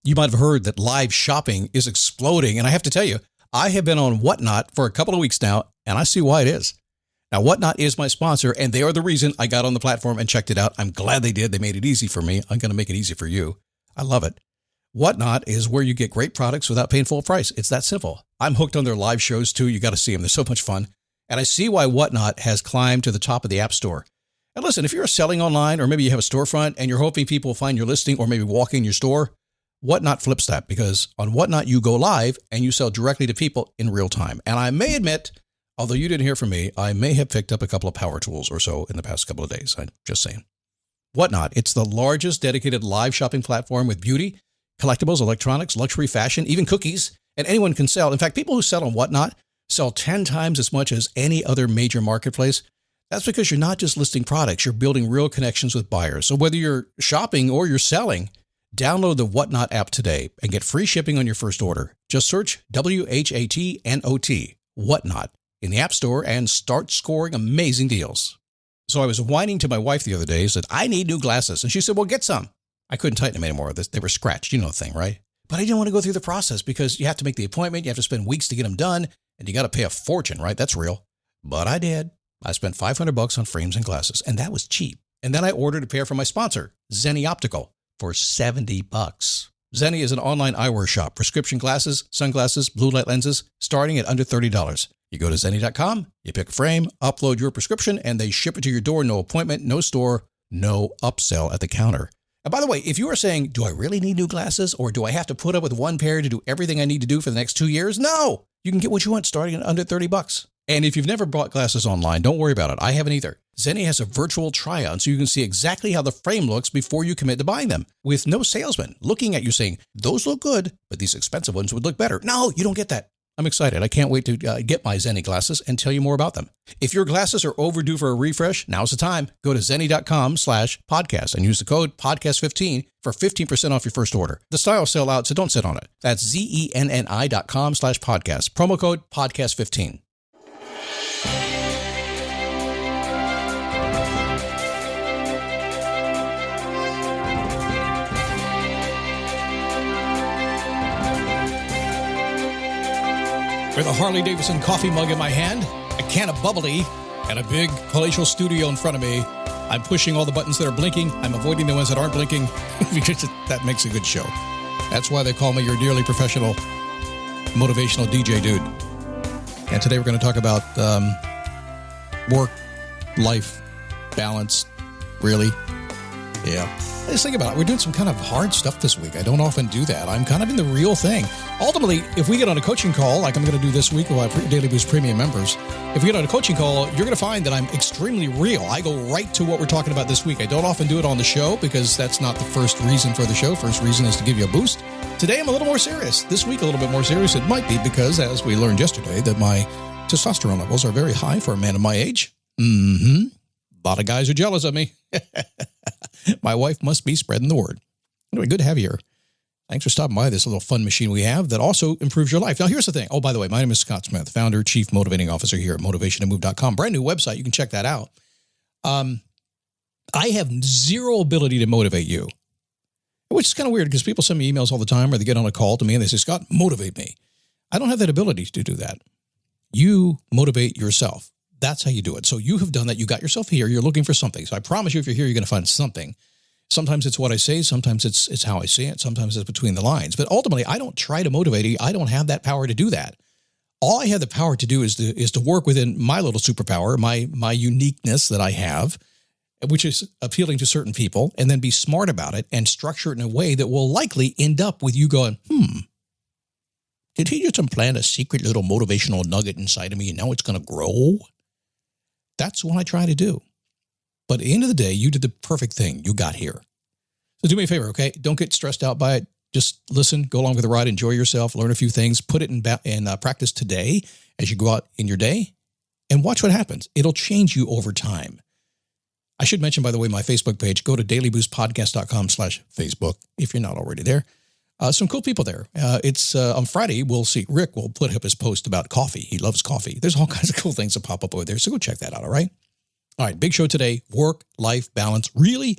You might have heard that live shopping is exploding. And I have to tell you, I have been on Whatnot for a couple of weeks now, and I see why it is. Now, Whatnot is my sponsor, and they are the reason I got on the platform and checked it out. I'm glad they did. They made it easy for me. I'm going to make it easy for you. I love it. Whatnot is where you get great products without paying full price. It's that simple. I'm hooked on their live shows, too. You got to see them. They're so much fun. And I see why Whatnot has climbed to the top of the App Store. And listen, if you're selling online, or maybe you have a storefront and you're hoping people will find your listing or maybe walk in your store, Whatnot flips that, because on Whatnot, you go live and you sell directly to people in real time. And I may admit, although you didn't hear from me, I may have picked up a couple of power tools or so in the past couple of days. I'm just saying. Whatnot, it's the largest dedicated live shopping platform with beauty, collectibles, electronics, luxury, fashion, even cookies, and anyone can sell. In fact, people who sell on Whatnot sell 10 times as much as any other major marketplace. That's because you're not just listing products, you're building real connections with buyers. So whether you're shopping or you're selling, download the Whatnot app today and get free shipping on your first order. Just search WHATNOT, Whatnot, in the App Store and start scoring amazing deals. So I was whining to my wife the other day, said, I need new glasses. And she said, well, get some. I couldn't tighten them anymore. They were scratched. You know the thing, right? But I didn't want to go through the process because you have to make the appointment. You have to spend weeks to get them done. And you got to pay a fortune, right? That's real. But I did. I spent $500 on frames and glasses, and that was cheap. And then I ordered a pair from my sponsor, Zenni Optical, for $70. Zenni is an online eyewear shop, prescription glasses, sunglasses, blue light lenses, starting at under $30. You go to Zenni.com, you pick a frame, upload your prescription, and they ship it to your door. No appointment, no store, no upsell at the counter. And by the way, if you are saying, do I really need new glasses, or do I have to put up with one pair to do everything I need to do for the next 2 years? No, you can get what you want starting at under $30. And if you've never bought glasses online, don't worry about it. I haven't either. Zenni has a virtual try-on so you can see exactly how the frame looks before you commit to buying them, with no salesman looking at you saying, those look good, but these expensive ones would look better. No, you don't get that. I'm excited. I can't wait to get my Zenni glasses and tell you more about them. If your glasses are overdue for a refresh, now's the time. Go to Zenni.com/podcast and use the code podcast15 for 15% off your first order. The styles sell out, so don't sit on it. That's Zenni.com/podcast. Promo code podcast15. With a Harley-Davidson coffee mug in my hand, a can of bubbly, and a big palatial studio in front of me, I'm pushing all the buttons that are blinking. I'm avoiding the ones that aren't blinking because that makes a good show. That's why they call me your dearly professional motivational DJ dude. And today we're going to talk about work-life balance, really. Yeah. Just think about it. We're doing some kind of hard stuff this week. I don't often do that. I'm kind of in the real thing. Ultimately, if we get on a coaching call, like I'm going to do this week with our Daily Boost Premium members, if we get on a coaching call, you're going to find that I'm extremely real. I go right to what we're talking about this week. I don't often do it on the show because that's not the first reason for the show. First reason is to give you a boost. Today, I'm a little more serious. This week, a little bit more serious. It might be because, as we learned yesterday, that my testosterone levels are very high for a man of my age. A lot of guys are jealous of me. My wife must be spreading the word. Anyway, good to have you here. Thanks for stopping by this little fun machine we have that also improves your life. Now, here's the thing. Oh, by the way, my name is Scott Smith, founder, chief motivating officer here at motivationtomove.com. Brand new website. You can check that out. I have zero ability to motivate you, which is kind of weird because people send me emails all the time or they get on a call to me and they say, Scott, motivate me. I don't have that ability to do that. You motivate yourself. That's how you do it. So you have done that. You got yourself here. You're looking for something. So I promise you, if you're here, you're going to find something. Sometimes it's what I say. Sometimes it's how I say it. Sometimes it's between the lines. But ultimately, I don't try to motivate you. I don't have that power to do that. All I have the power to do is to work within my little superpower, my uniqueness that I have, which is appealing to certain people, and then be smart about it and structure it in a way that will likely end up with you going, did he just implant a secret little motivational nugget inside of me and now it's going to grow? That's what I try to do. But at the end of the day, you did the perfect thing. You got here. So do me a favor, okay? Don't get stressed out by it. Just listen, go along with the ride, enjoy yourself, learn a few things, put it in practice today as you go out in your day, and watch what happens. It'll change you over time. I should mention, by the way, my Facebook page. Go to dailyboostpodcast.com/Facebook if you're not already there. Some cool people there. It's on Friday, we'll see. Rick will put up his post about coffee. He loves coffee. There's all kinds of cool things that pop up over there. So go check that out, all right? All right, big show today. Work-life balance. Really,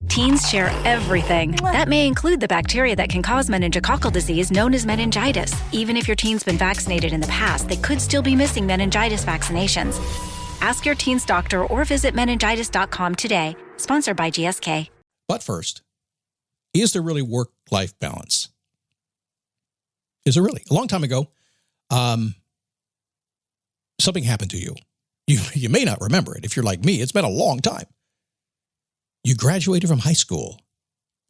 Teens share everything. That may include the bacteria that can cause meningococcal disease known as meningitis. Even if your teen's been vaccinated in the past, they could still be missing meningitis vaccinations. Ask your teen's doctor or visit meningitis.com today. Sponsored by GSK. But first, is there really work-life balance? Is there really? A long time ago, something happened to you. You may not remember it. If you're like me, it's been a long time. You graduated from high school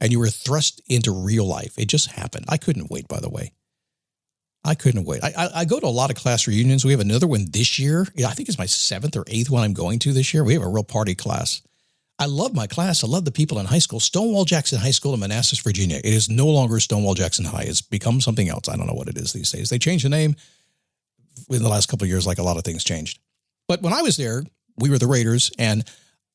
and you were thrust into real life. It just happened. I couldn't wait, by the way. I couldn't wait. I go to a lot of class reunions. We have another one this year. I think it's my 7th or 8th one I'm going to this year. We have a real party class. I love my class. I love the people in high school. Stonewall Jackson High School in Manassas, Virginia. It is no longer Stonewall Jackson High. It's become something else. I don't know what it is these days. They changed the name in the last couple of years, like a lot of things changed. But when I was there, we were the Raiders, and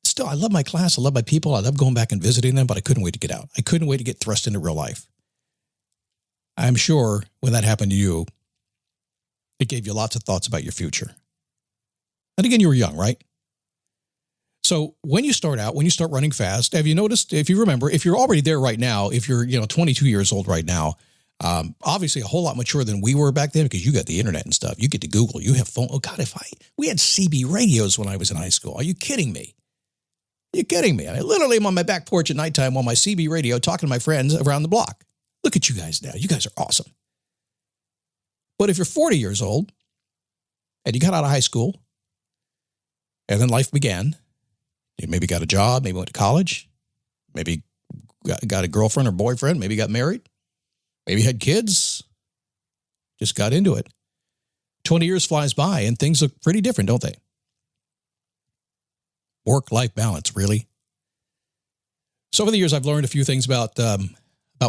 still, I love my class. I love my people. I love going back and visiting them, but I couldn't wait to get out. I couldn't wait to get thrust into real life. I'm sure when that happened to you, it gave you lots of thoughts about your future. And again, you were young, right? So when you start out, when you start running fast, have you noticed, if you remember, if you're already there right now, if you're 22 years old right now, obviously a whole lot mature than we were back then because you got the internet and stuff. You get to Google. You have phone. Oh, God, we had CB radios when I was in high school. Are you kidding me? You're kidding me. I literally am on my back porch at nighttime on my CB radio talking to my friends around the block. Look at you guys now. You guys are awesome. But if you're 40 years old and you got out of high school and then life began, you maybe got a job, maybe went to college, maybe got a girlfriend or boyfriend, maybe got married, maybe had kids, just got into it. 20 years flies by and things look pretty different, don't they? Work-life balance, really? So over the years, I've learned a few things about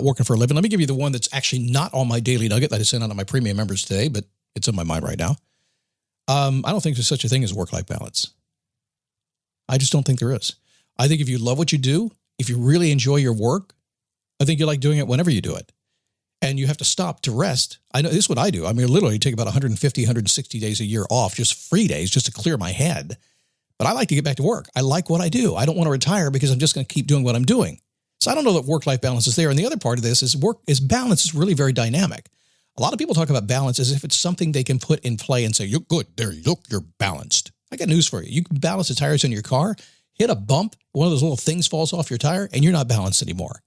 working for a living. Let me give you the one that's actually not on my daily nugget that I sent out to my premium members today, but it's in my mind right now. I don't think there's such a thing as work-life balance. I just don't think there is. I think if you love what you do, if you really enjoy your work, I think you like doing it whenever you do it. And you have to stop to rest. I know this is what I do. I mean, literally take about 150, 160 days a year off, just free days, just to clear my head. But I like to get back to work. I like what I do. I don't want to retire because I'm just going to keep doing what I'm doing. So I don't know that work-life balance is there. And the other part of this is balance is really very dynamic. A lot of people talk about balance as if it's something they can put in play and say, you're good. There, look, you're balanced. I got news for you. You can balance the tires in your car, hit a bump, one of those little things falls off your tire, and you're not balanced anymore.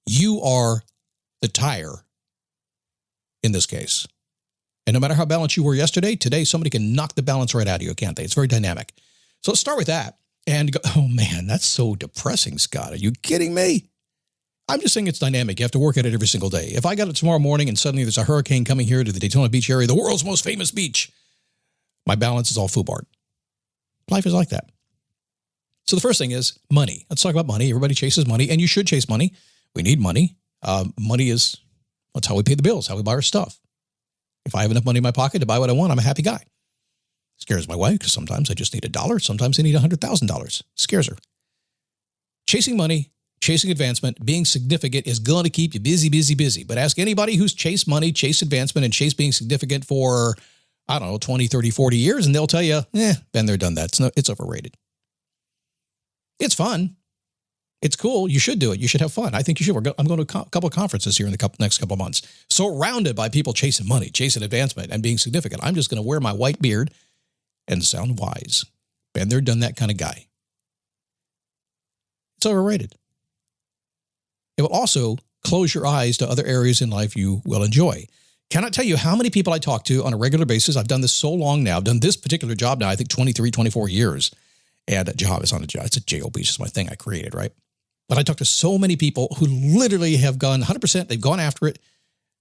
You are the tire in this case. And no matter how balanced you were yesterday, today somebody can knock the balance right out of you, can't they? It's very dynamic. So let's start with that and go, oh man, that's so depressing, Scott. Are you kidding me? I'm just saying it's dynamic. You have to work at it every single day. If I got it tomorrow morning and suddenly there's a hurricane coming here to the Daytona Beach area, the world's most famous beach, my balance is all FUBARD. Life is like that. So the first thing is money. Let's talk about money. Everybody chases money, and you should chase money. We need money. That's how we pay the bills, how we buy our stuff. If I have enough money in my pocket to buy what I want, I'm a happy guy. Scares my wife because sometimes I just need $1. Sometimes I need $100,000. Scares her. Chasing money, chasing advancement, being significant is going to keep you busy, busy, busy. But ask anybody who's chased money, chased advancement, and chased being significant for, 20, 30, 40 years, and they'll tell you, been there, done that. It's overrated. It's fun. It's cool. You should do it. You should have fun. I think you should. I'm going to a couple of conferences here in the next couple of months. Surrounded by people chasing money, chasing advancement, and being significant. I'm just going to wear my white beard and sound wise. Been there, done that kind of guy. It's overrated. It will also close your eyes to other areas in life you will enjoy. Cannot tell you how many people I talk to on a regular basis. I've done this so long now. I've done this particular job now, I think 23, 24 years. And a job is on a job. It's a job. It's just my thing I created, right? But I talk to so many people who literally have gone 100%. They've gone after it.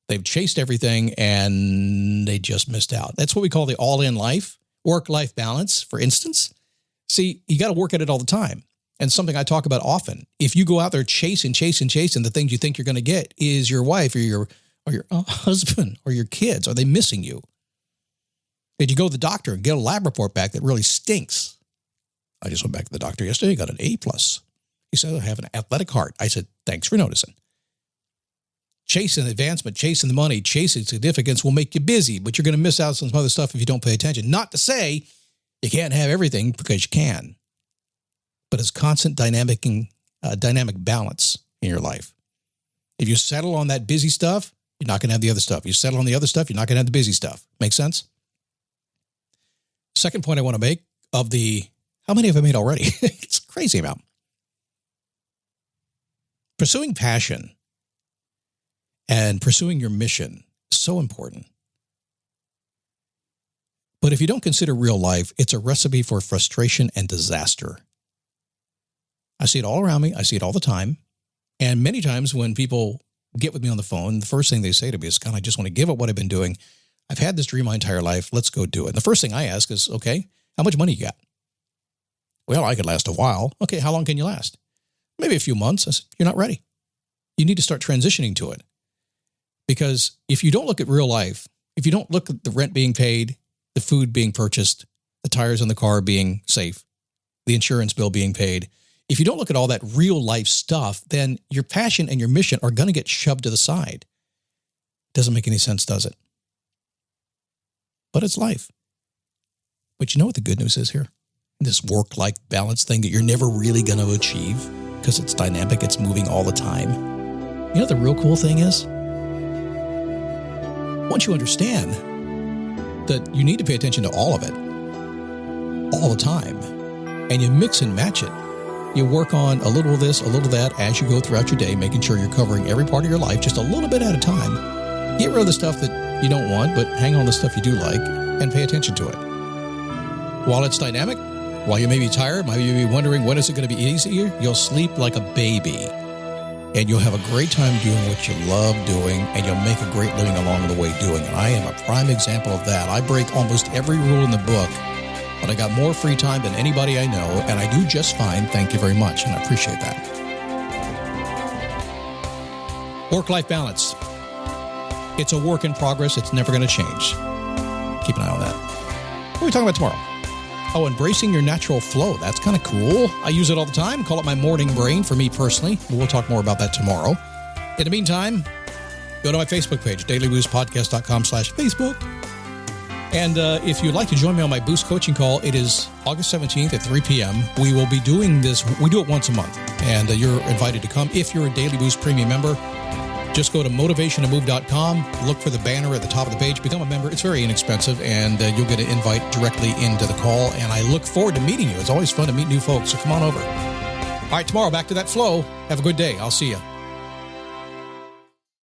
They've chased everything, and they just missed out. That's what we call the all-in life, work-life balance, for instance. See, you got to work at it all the time. And something I talk about often, if you go out there chasing, the things you think you're going to get is your wife or your husband or your kids. Are they missing you? Did you go to the doctor and get a lab report back that really stinks? I just went back to the doctor yesterday, got an A+. He said, I have an athletic heart. I said, thanks for noticing. Chasing advancement, chasing the money, chasing significance will make you busy, but you're going to miss out on some other stuff if you don't pay attention. Not to say you can't have everything, because you can. But it's constant dynamic dynamic balance in your life. If you settle on that busy stuff, you're not going to have the other stuff. You settle on the other stuff, you're not going to have the busy stuff. Make sense? Second point I want to make of the, how many have I made already? It's a crazy amount. Pursuing passion and pursuing your mission is so important. But if you don't consider real life, it's a recipe for frustration and disaster. I see it all around me. I see it all the time. And many times when people get with me on the phone, the first thing they say to me is, God, I just want to give up what I've been doing. I've had this dream my entire life. Let's go do it. And the first thing I ask is, okay, how much money you got? Well, I could last a while. Okay, how long can you last? Maybe a few months. I said, you're not ready. You need to start transitioning to it. Because if you don't look at real life, if you don't look at the rent being paid, the food being purchased, the tires on the car being safe, the insurance bill being paid, if you don't look at all that real life stuff, then your passion and your mission are going to get shoved to the side. Doesn't make any sense, does it? But it's life. But you know what the good news is here? This work-life balance thing that you're never really going to achieve because it's dynamic, it's moving all the time. You know what the real cool thing is? Once you understand that you need to pay attention to all of it, all the time, and you mix and match it. You work on a little of this, a little of that as you go throughout your day, making sure you're covering every part of your life just a little bit at a time. Get rid of the stuff that you don't want, but hang on to the stuff you do like and pay attention to it. While it's dynamic, while you may be tired, while you may be wondering when is it going to be easier, you'll sleep like a baby. And you'll have a great time doing what you love doing, and you'll make a great living along the way doing it. I am a prime example of that. I break almost every rule in the book, but I got more free time than anybody I know, and I do just fine. Thank you very much, and I appreciate that. Work-life balance. It's a work in progress. It's never going to change. Keep an eye on that. What are we talking about tomorrow? Oh, embracing your natural flow. That's kind of cool. I use it all the time. Call it my morning brain for me personally. We'll talk more about that tomorrow. In the meantime, go to my Facebook page, dailyboostpodcast.com/Facebook. And if you'd like to join me on my Boost coaching call, it is August 17th at 3 p.m. We will be doing this. We do it once a month, and you're invited to come. If you're a Daily Boost Premium member, just go to motivationtomove.com, look for the banner at the top of the page, become a member. It's very inexpensive, and you'll get an invite directly into the call, and I look forward to meeting you. It's always fun to meet new folks, so come on over. All right, tomorrow, back to that flow. Have a good day. I'll see you.